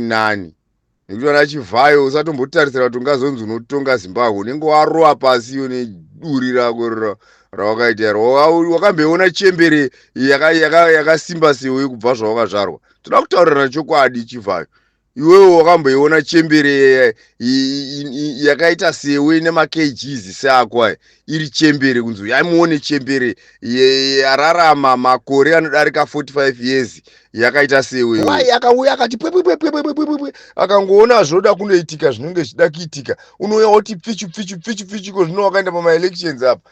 nani. Nekuti vana Chivhayo usatombotarisira kuti ungazonzi unotonga Zimbabwe, unenge warowa pasi neduri rako rawakaita iro. Wakamboona chembere yakasimba sewe kubva zvawakazvarwa. Toda kutaurira chokwadi Chivhayo. Iwewe wakamboiona chembere yakaita sewe nemakgs seako aya iri chembere kunzi yaimuone chembere yararama makore anodarika 45 years yakaita sewe. Wai akauya akati pwepwepwepwepwepwe akangoona zvinoda kunoitika zvinenge zvichida kuitika unouya woti pfichu ko zvino wakaenda pamaelections apa.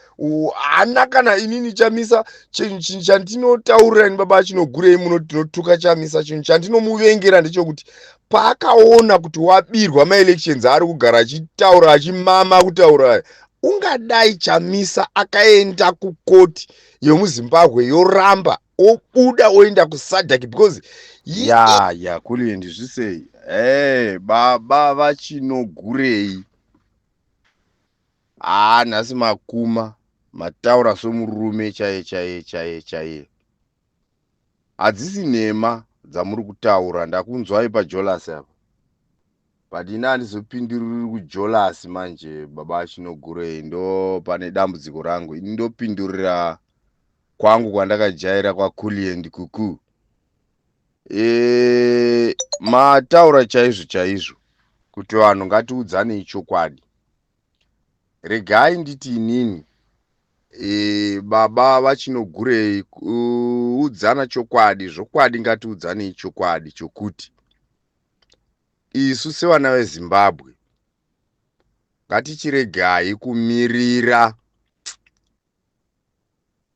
Hana kana inini chamisa chinhu chandinotaurira ini baba chinogurei muno tinotuka chamisa chinhu chandinomuvengera ndechekuti paakaona kuti wabirwa maelections ari kugara achitaura achimama kutaura ungadai chamisa akaenda kukoti yemuzimbabwe yoramba obuda oenda kusadhaki because kuli ndizvisei baba vachinogurei nhasi makuma mataura somurume chaiye hadzisi nhema dzamuri kutaura. Ndakunzwai paJolas apa but ini handizopinduriri kuJolas manje baba achinogurei ndo pane dambudziko rangu. Ini ndopindurira kwangu kwandakajaira kwaKuliend Kuku. Mataura chaizvo kuti vanhu ngatiudzane chokwadi. Regai nditi inini baba vachinogurei kuudzana chokwadi zvokwadi ngatiudzane chokwadi chokuti isu sevana veZimbabwe ngatichiregai kumirira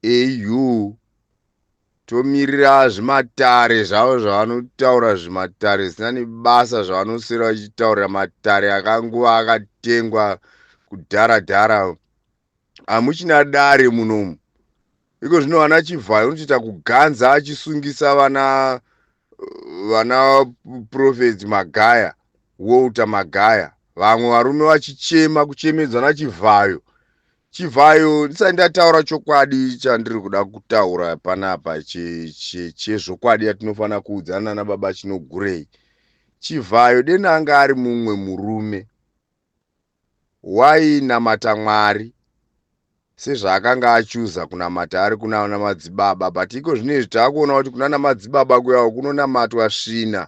AU tomirira zvimatare zvavo zvavanotaura zvimatare zvisina nebasa zvavanoswera vachitaurira matare akanguva akatengwa kudhara. Hamuchina dare munomu. Iko zvino vana Chivhayo unochiita kuganza achisungisa vana Prophet Magaya, Walter Magaya, vamwe varume vachichema kuchemedzwa naChivhayo. Chivhayo ndisati ndataura chokwadi chandiri kuda kutaura panapa chezvokwadi yatinofana kuudzana nababa chinogurei. Chivhayo deni anga ari mumwe murume wainamata Mwari sezvaakanga achuza kunamata ari kuna madzibaba, but iko zvinezvi taakuona kuti kuna madzibaba kuyawo kunonamatwa svina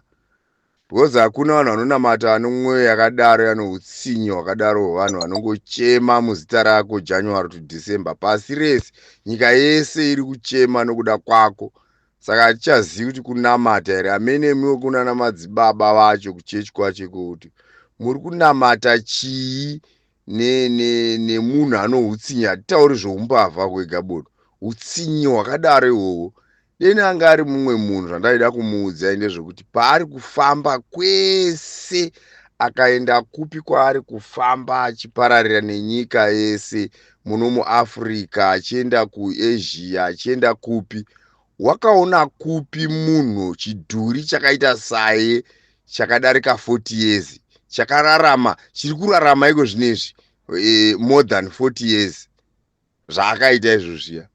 because hakuna vanhu vanonamata vane mwoyo yakadaro yano utsinye hwakadaro hwevanhu vanongochema muzita rako January to December. Pasi rese nyika yese iri kuchema nokuda kwako, saka hatichazivi kuti kunamata here. Amene miwo kunana madzibaba vacho kuchechi kwacho kuti muri kunamata chii nemunhu anoutsinye. Hatitauri zvoumbavha kwega bodo, utsinye hwakadaro ihwohwo. Deni anga ari mumwe munhu zvandaida kumuudza ndezvekuti paari kufamba kwese akaenda kupi kwaari kufamba achipararira nenyika yese muno muAfrica achienda kuAsia achienda kupi, wakaona kupi munhu chidhuri chakaita saye chakadarika 40 years chakararama chiri kurarama iko zvinezvi more than 40 years zvaakaita izvo zviya.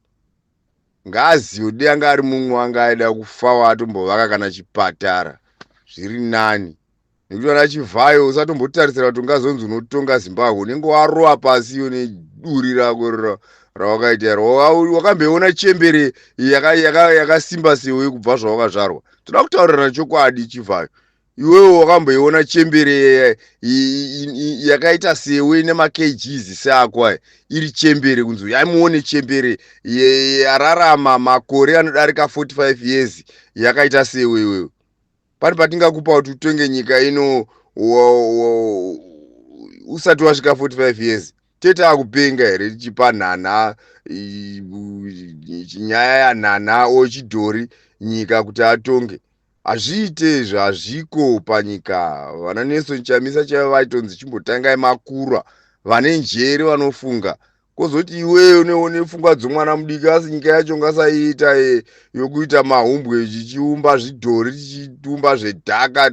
Ngaaziwe dei anga ari mumwe wanga aida kufa watombovaka kana chipatara zviri nani. Nekuti vana Chivhayo usatombotarisira kuti ungazonzi unotonga Zimbabwe, unenge warowa pasi neduri rako rawakaita iro. Wakamboiona chembere yakasimba sewe kubva zvawakazvarwa. Toda kutaurira chokwadi Chivhayo. Iwewe wakamboiona chembere yakaita sewe nemakgs seako aya iri chembere kunzi yaimuone chembere yararama makore anodarika 45 years yakaita sewe iwewe. Pane patingakupa kuti utenge nyika ino usati wasvika 45 years tete akupenga here tichipa nhana nyaya yanhana ochidhori nyika kuti atonge. Hazviite izvo, hazviko panyika. Vana Nelson Chamisa chaiva vaitonzi chimbotangai makura, vane njere vanofunga. Kozoti iwewe nepfungwa dzomwana mudiki, asi nyika yacho ngasaiita yokuita mahumbwe chichiumba zvidhori chichiumba zvedhaka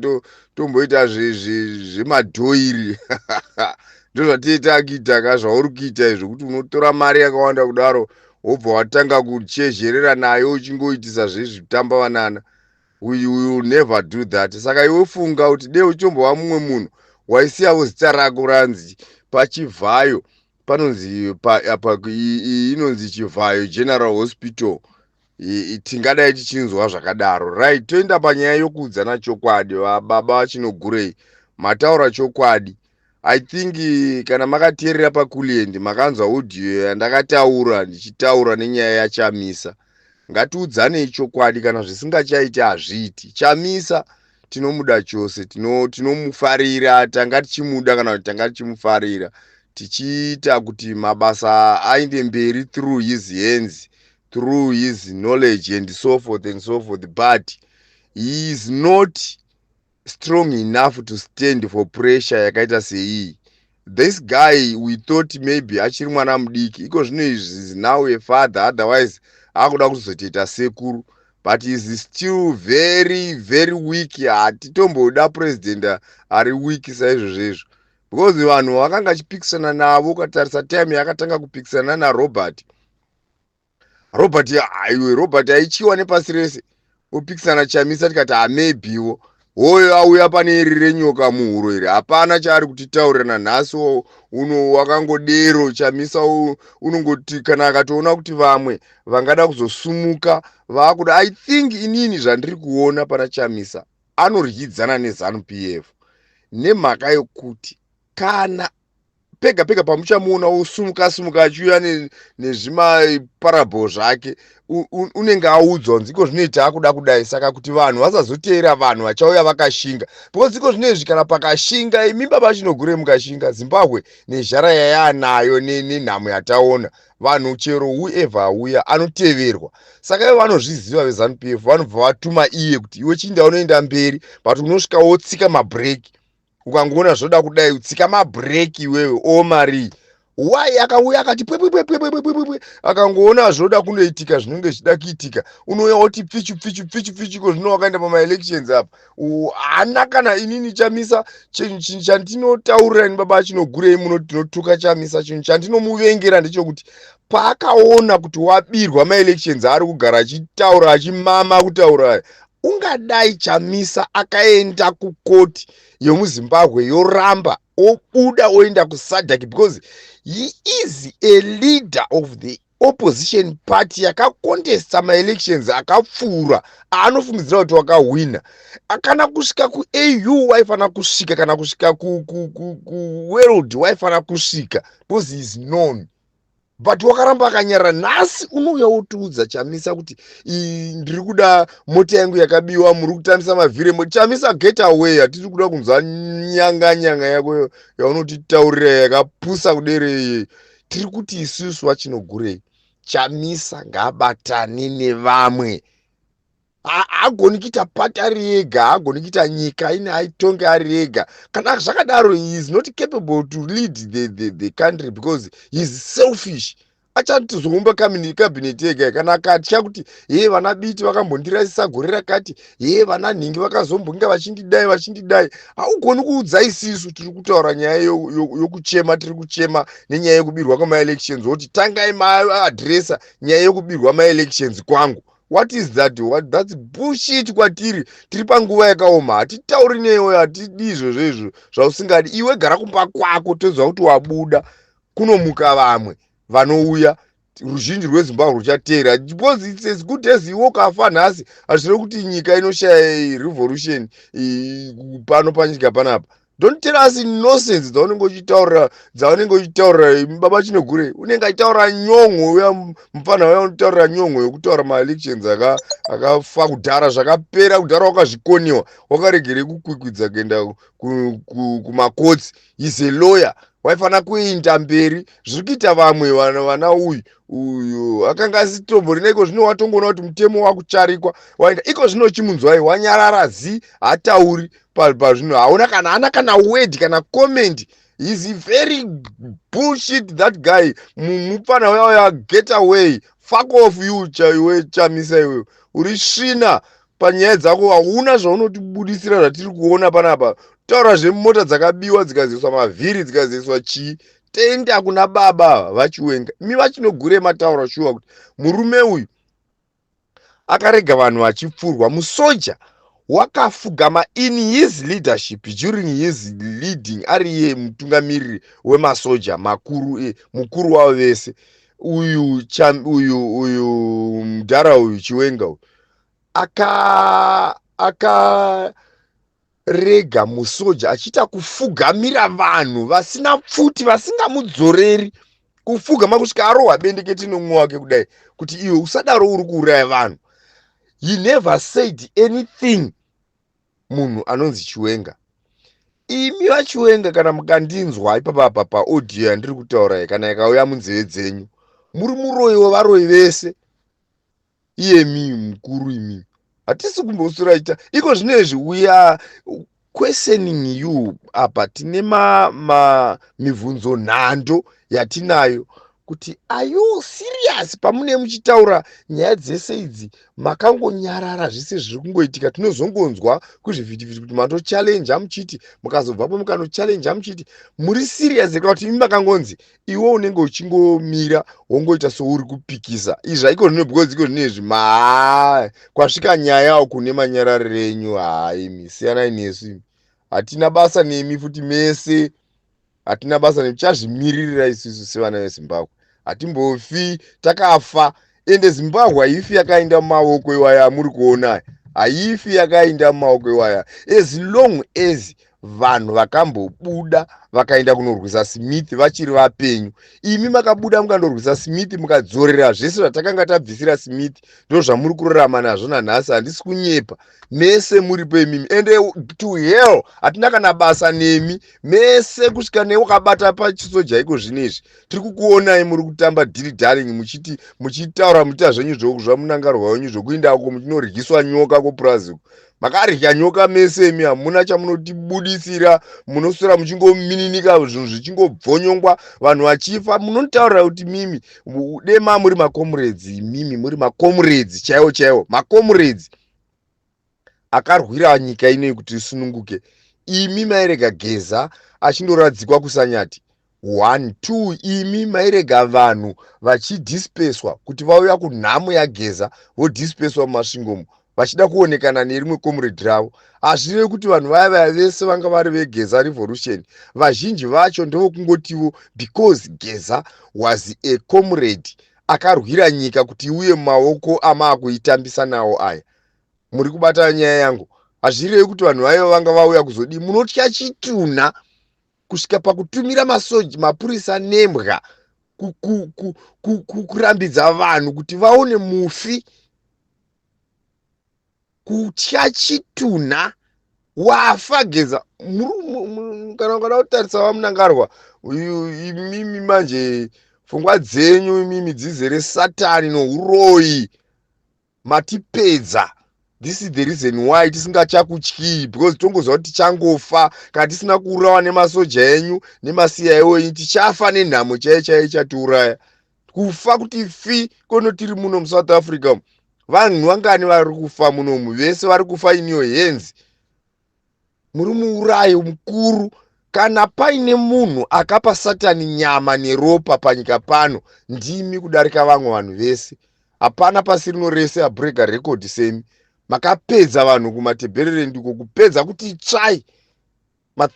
tomboita zvemadhoiri ndozvatete akiita zvauri kuita izvo, kuti unotora mari yakawanda kudaro wobva watanga kuchezherera nayo uchingoitisa zvezvitamba vanana. we will never do that. Saka iwe funga kuti dei uchimbova mumwe munhu waisiyawo zita rako ranzi pachivhayo panonzi inonzi Chivhayo General Hospital. Tingadai tichinzwa zvakadaro. Right, toenda panyaya yokuudzana chokwadi. Baba vachinogurei mataura chokwadi. I think kana makateerera paKuliend makanzwa audio yandakataura ndichitaura nenyaya yaChamisa. Ngatiudzanei chokwadi, kana zvisingachaiti hazviiti. Chamisa tinomuda chose, tinomufarira, tanga tichimuda kana kuti tanga tichimufarira, tichiita kuti mabasa aende mberi through his hands, through his knowledge and so forth and so forth, but he is not strong enough to stand for pressure yakaita seiyi. This guy we thought maybe achiri mwana mudiki, iko zvino is now a father, otherwise akuda kuzotoita sekuru, but is still very very weak. Hatitomboda president ari weak saizvozvo, because vanhu vakanga achipikisana navo. Ukatarisa time yakatanga kupikisana naRobert, Robert aichiwa nepasi rese, opikisana Chamisa, tikati maybewo hoyo auya pane iri renyoka muhuro iri, hapana chaari kutitaurira nanhasi. Wakangodero Chamisa unongoti kana akatoona kuti vamwe vangada kuzosumuka vakuda. I think inini zvandiri kuona pana Chamisa anoryidzana neZANU-PF nemhaka yokuti kana pega pega pamuchamuona osumuka achiuya nezvimaparable zvake, unenge audzwa nziko zvinoita akuda kudai. Saka kuti vanhu vasazoteera vanhu vachauya vakashinga, because iko zvinezvi kana pakashinga imimba vachinogure mukashinga Zimbabwe nezhara yayanayo nenhamo yataona, vanhu chero whoever auya anoteverwa. Saka ivo vanozviziva veZANU-PF, vanobva vatuma iye kuti iwe chinda unoenda mberi, but unosvika wotsika mabhireki. Ukangoona zvoda kudai utsika mabhireki iwewe omari. Why akauya akati pwepwepwepwepwepwe, akangoona zvoda kunoitika zvinenge zvichida kuitika, unouya woti pfichu ko zvino wakaenda pamaelections apa. Hana kana inini Chamisa, chinhu chandinotaurira ini baba achinogurei muno tinotuka Chamisa, chinhu chandinomuvengera ndechekuti paakaona kuti wabirwa maelections ari kugara achitaura achimama kutaura, ungadai Chamisa akaenda kukoti yomuZimbabwe yoramba obuda oenda kuSADC, because he is a leader of the opposition party yakakontesta maelections akapfuura, anofungidzira kuti wakahwina. Kana kusvika kuAU waifana kusvika, kana kusvika kuworld waifana kusvika, because he is known, but wakaramba akanyarara. Nhasi unouya wotiudza Chamisa kuti ndiri kuda mota yangu yakabiwa, muri kutambisa mavhiri. Chamisa, get away, hatiri kuda kunzwa nyanga yako yaunotitaurira yakapusa kudere. Tiri kuti isusu vachinogurei, Chamisa ngaabatane nevamwe. Haagoni kuita pati ari ega, haagoni kuita nyika ine aitonge ari ega. Kana zvakadaro, he is not capable to lead the country, because he is selfish. Achatizoumba kabineti yega, kana akatya kuti vana biti vakambondirasisa gore rakati, vana nhingi vakazombonga vachindidai. Haugoni kuudza isisu tiri kutaura nyaya yokuchema, tiri kuchema nenyaya yekubirwa kwamaelections, kuti tangai maadresa nyaya yekubirwa maelections kwangu. What is that? That's bullshit kwatiri. Tiri panguva yakaoma, hatitauri newe, hatidi izvozvo zvausingadi. Iwe gara kumba kwako, toziva kuti wabuda kunomuka vamwe vanouya. Ruzhinji rweZimbabwe ruchateera, because it's as good as iwe ukafa nhasi. Hazvirevi kuti nyika inoshaya revolution pano panyika panapa. Don't tell us nonsense dzaunenge uchitaurira baba Chinogure. Unenge achitaura nyongo, uya mufana uya unotaurira nyongo yokutaura maelections akafa kudhara, zvakapera kudhara, wakazvikoniwa, wakaregere kukwikwidza kuenda kumakotsi. He's a lawyer, waifana kuenda mberi. Zviri kuita vamwe vana uyu akanga asitomborina. Iko zvino watongoona kuti mutemo wakucharikwa waenda. Iko zvino chimunzwai wanyarara hatauri pazvino, hauna kana hana kana word kana comment. He's very bullshit, that guy. Mufana uya get away, fuck off you iwe Chamisa. Iwe uri svina panyaya dzako, hauna zvaunotibudisira zvatiri kuona panapa. Taura zvemota dzakabiwa dzikazoiswa mavhiri dzikazoiswa chii. Tenda kuna baba vachiwenga. Mi Vachinogure mataura shuwa kuti murume uyu akarega vanhu vachipfurwa. Musoja wakafugama in his leadership during his leading, ari iye mutungamiriri wemasoja makuru, mukuru wavo vese, uyu mudhara uyu Chiwenga uyu akarega musoja achiita kufugamira vanhu vasina pfuti, vasingamudzoreri, kufugama kusvika arohwa bendeketi nomumwe wake kudai kuti iwe usadaro uri kuuraya vanhu. He never said anything. Munhu anonzi Chiwenga. Imi vaChiwenga, kana mukandinzwa ipapa paaudio yandiri kutaura kana ikauya munzeve dzenyu, muri muroyi wevaroyi vese. Iyemi mukuru imi hatisi kumbosura ita iko zvinezvi. We are questioning you apa. Tine mibvunzo nhando yatinayo kuti are you serious pamune muchitaura nyaya dzese idzi? Makangonyarara zvese zviri kungoitika. Tinozongonzwa kuzvivhitivhiti kuti matochallenge muchiti, mukazobvapo mukanochallenge muchiti muri serious kana kuti imi makangonzi iwe unenge uchingomira wongoita souri kupikisa. Izvi zvaiko zvino because iko zvinezvi kwasvika nyaya kune manyararire enyu. Imi siyanai nesu, hatina basa nemi futi mese, hatina basa nemi. Tichazvimiririra isusu sevana veZimbabwe, hatimbofi, takafa. Ende Zimbabwe haifi yakaenda mumaoko iwaya muri kuona, haifi yakaenda mumaoko iwaya as long as vanhu vakambobuda vakaenda kunorwisa Smith vachiri vapenyu. Imi makabuda mukandorwisa Smith mukadzorera zvese zvatakanga tabvisira Smith, ndo zvamuri kurarama nazvo nanhasi. Handisi kunyepa, mese muripo imimi. Ende to hell, hatina kana basa nemi mese, kusvika newakabata pachisoja iko zvinezvi. Tiri kukuonai muri kutamba diri darling, muchitaura muchita zvenyu zvamunangarwa wenyu zvokuindako muchinorwiswa nyoka kupuraziku. Makarya nyoka mese imi, hamuna chamunotibudisira. Munoswera muchingomininika zvinhu zvichingobvonyongwa, vanhu vachifa. Munotaura kuti mimi dema muri makomrades. Mimi muri makomrades chaiwo chaiwo, makomrades akarwira nyika inei kuti isununguke. Imi mairega Geza achindoradzikwa kusanyati 1 2. Imi mairega vanhu vachidhispeswa kuti vauya kunhamo yaGeza vodhispeswa mumasvingomo vachida kuonekana nerimwe comrade ravo. Hazvirevi kuti vanhu vaya vese vanga vari veGeza revolution vazhinji vacho ndovokungotivo because Geza was a comrade akarwira nyika kuti iuye mumaoko amaakuitambisa nawo aya. Muri kubata nyaya yangu. Hazvirevi kuti vanhu vaiva vanga vauya kuzodii. Munotya chitunha kusvika pakutumira masoja mapurisa nembwa kurambidza vanhu kuti vaone mufi. Kutya chitunha, wafa Geza. Kana ukada kutarisa vamunangarwa imimi manje pfungwa dzenyu imimi dzizere satani nouroyi, matipedza. This is the reason why tisingachakutyi, because tongozva kuti tichangofa kana tisina kuurawa nemasoja enyu nemasiyayo enyu. Tichafa nenhamo chaiyo chaiyo chatiuraya. Kufa kuti fi kono tiri muno muSouth Africa. Vanhu vangani vari kufa munomu? Vese vari kufa iniyo henzi. Muri muurayi mukuru. Kana paine munhu akapa Satani nyama neropa panyika pano, ndimi kudarika vamwe vanhu vese. Hapana pasi rino rese abrega record semi. Makapedza vanhu kumatebherere ndiko kupedza kuti tsvai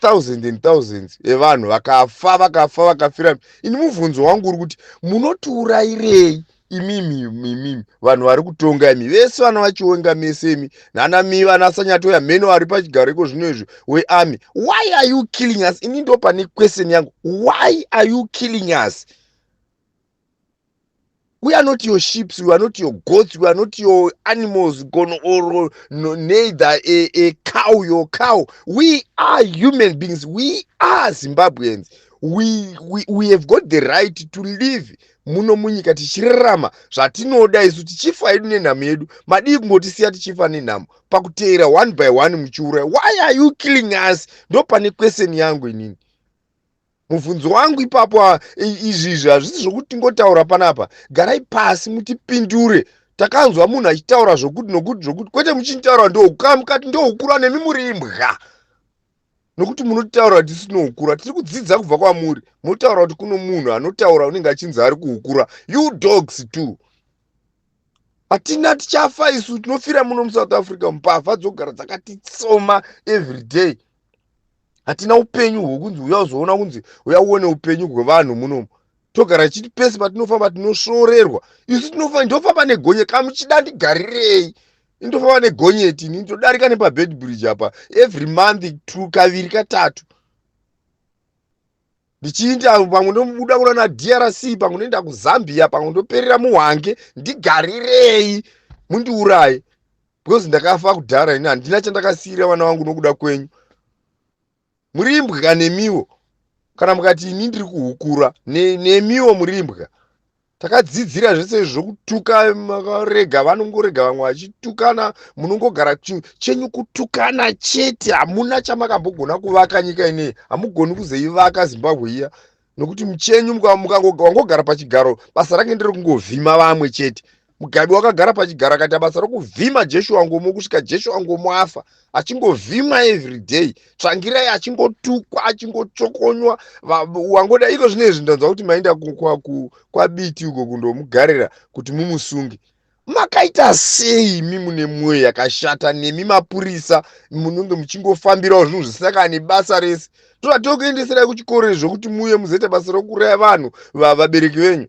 thousands and thousands evanhu vakafira. Ini mubvunzo wangu uri kuti munotiurayirei imimi vanhu vari kutonga imi vese vana vaChiwenga mese imi nana Miva naSanyatoya mheno vari pachigaro iko zvino izvi wearmy. Why are you killing us? Ini ndo pane question yangu. Why are you killing us? We are not your sheep, we are not your goats, we are not your animals, or neither a cow, your cow. We are human beings. We are Zimbabweans. We have got the right to live. Muno munyika tichirarama zvatinoda isu, tichifa hedu nenhamo yedu. Madii kungotisiya tichifa nenhamo pakuteera one by one muchiuraya. Why are you killing us? Ndo pane question yangu inini. Mubvunzo wangu ipapo izvizvi hazvisi zvokuti tingotaura panapa. Garai pasi mutipindure. Takanzwa munhu achitaura zvokuti nokuti zvokuti, kwete muchitaura ndoukati ndoukura nemi muri imbwa. Nokuti munotaura kuti tisino ukura. Tiri kudzidza kubva kwamuri. Munotaura kuti kuno munhu anotaura unenge achinzi ari kuukura. You dogs too. hatina tichafa isu, tinofira muno muSouth Africa, mbavha dzogara dzakatitsoma everyday. Hatina upenyu hwokunzi uya uzoona kunzi uya uone upenyu hwevanhu munomu. Togara chiti pese patinofamba tinosvorerwa. Isu ndofamba negonye, kamuchida ndigarirei ndofamba negonyeti, ndindodarika nepaBed Bridge apa every month kaviri katatu, ndichiinda pamwe ndobuda kuna DRC, pamwe ndoenda kuZambia, pamwe ndoperera muHwange. Ndigarirei mundiuraye? Because ndakafa kudhara, ini handina chandakasiyira vana vangu nokuda kwenyu. Murimbwa nemiwo, kana mukati ini ndiri kuhukura nemiwo murimbwa. Takadzidzira zvese zvokutuka, makarega vanongorega vamwe vachitukana, munongogara chenyu kutukana chete. Hamuna chamakambogona kuvaka nyika ineyi, hamugoni kuzoivaka Zimbabwe iya, nokuti muchenyu wangogara pachigaro, basa rake ndere kungovhima vamwe chete. Mugabe wakagara pachigaro akaita basa rokuvhima Joshua Ngomo kusvika Joshua Ngomo afa, achingovhima everyday. Tsvangirai achingotukwa, achingotshokonywa. Wangoda iko zvinezvi ndanzwa kuti maenda kwaBiti uko kundomugarira kuti mumusunge. Makaita sei imi mune mwoyo yakashata, nemi mapurisa munenge muchingofambirawo zvinhu zvisina kana nebasa rese? Tokuendeserai kuchikoro zvokuti muuye muzoita basa rokuuraya vanhu vabereki venyu?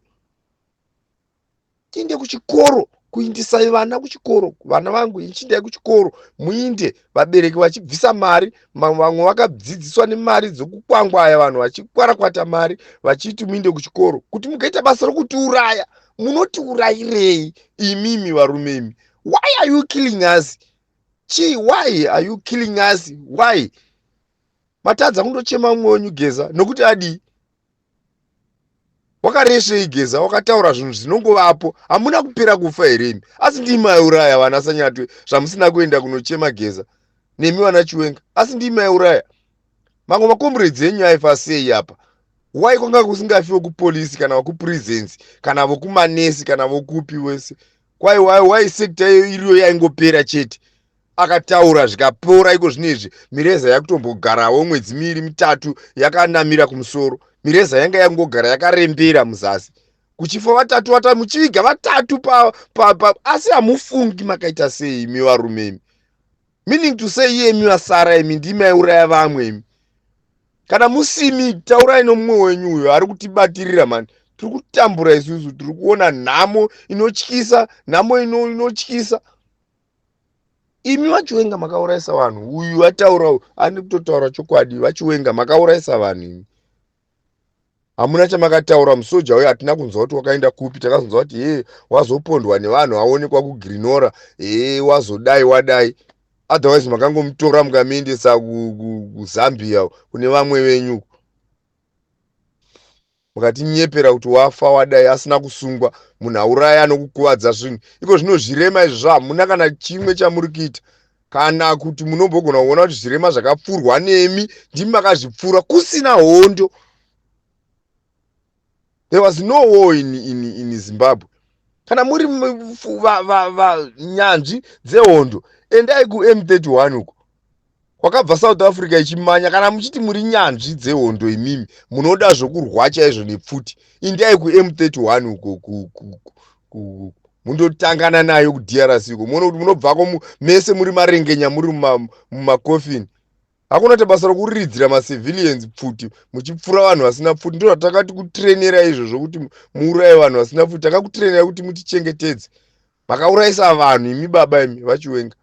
Tiende kuchikoro, kuindisai vana kuchikoro. Vana vangu ichindai kuchikoro, muinde, vabereki vachibvisa mari. Vamwe vakadzidziswa nemari dzokukwangwaya, vanhu vachikwarakwata mari vachiti muinde kuchikoro. Kuti mukaita basa rokutiuraya, munotiurayirei imimi varume imi? Why are you killing us? Why are you killing us? Why? Matadza kundochema mumwe wenyu Geza nokuti adii? Wakareshei Geza? Wakataura zvinhu zvinongovapo, hamuna kupera kufa here imi? Asi ndimi maiuraya vana Sanyatwe zvamusina kuenda kunochema Geza, nemi vana Chiwenga. Asi ndimi maiuraya. Mamwe makomburedzi enyu aifa sei apa? Why kwanga kusingafiwe kupolisi kana vokuprisons kana vokumanesi kana vokupi wese? Why sekta iriyo yaingopera chete? Akataura zvikapora iko zvinezvi. Mireza yakutombogarawo mwedzi miviri mitatu yakanamira kumusoro. Mireza yanga yangogara yakarembera muzasi. Kuchifa vatatu muchiviga vatatu asi hamufungi makaita sei imi varume imi? Meaning to say iyemi vasara imi ndimi maiuraya vamwe imi. Kana musimi taurai nomumwe wenyu uyo ari kutibatirira mani. Tiri kutambura isusu, tiri kuona nhamo inotyisa, nhamo inotyisa. Imi vachiwenga makauraisa vanhu. Uyu vataurawo ani kutotaura chokwadi. Vachiwenga makauraisa vanhu imi. Hamuna chamakataura. Musoja uyu hatina kunzwa kuti wakaenda kupi. Takazonzwa kuti wazopondwa nevanhu aonekwa kuGrenora, wazodai wadai. Otherwise makangomutora mukamuendesa kuZambia kune vamwe venyu, mukatinyepera kuti wafa wadai asina kusungwa. Munhu auraya nokukuvadza zvinhu iko zvino zvirema izvi hamuna kana chimwe chamuri kuita. Kana kuti munombogona kuona kuti zvirema zvakapfurwa nemi, ndimi makazvipfura kusina hondo. There was no war in Zimbabwe. Kana muri nyanzvi dzehondo, endai kuM31 uko kwakabva South Africa ichimanya. Kana muchiti muri nyanzvi dzehondo imimi, munoda zvokurwa chaizvo nepfuti, endai kuM31 uko mundotangana nayo kuDRC uko. Muone kuti munobvako mese muri marengenya, muri mumakofini. Hakuna kuti basa rokuridzira macivilians pfuti muchipfura vanhu vasina pfuti. Ndizvo takati kutrenera izvozvo kuti muuraye vanhu vasina pfuti. Takakutrenera kuti mutichengetedze. Makauraisa vanhu imi baba imi vachiwenga.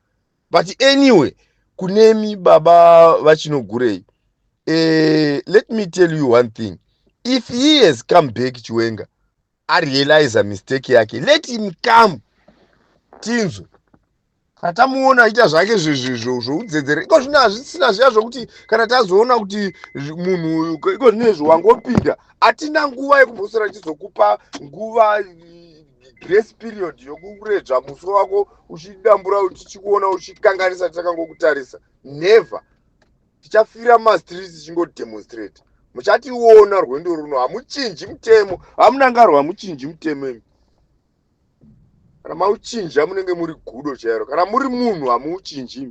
But anyway, kunemi baba vachinogurei, let me tell you one thing. If he has come back Chiwenga, I realize a mistake yake, let him come. Tinzwe kana tamuona aita zvake zvoudzedzere, iko zvino hazvisina zviya zvokuti kana tazoona kuti munhu iko zvinezvo wangopinda, hatina nguva yekumbosora chizokupa nguva grace period yokuredzva musoro wako uchidambura tichikuona uchikanganisa tichakangokutarisa. Never. Tichafira mumastreets tichingodemonstrate. Muchationa rwendo runo, hamuchinji mutemo. Hamunangarwa hamuchinji mutemo imi. Kana mauchinja munenge muri gudo chairo. Kana muri munhu hamuchinji.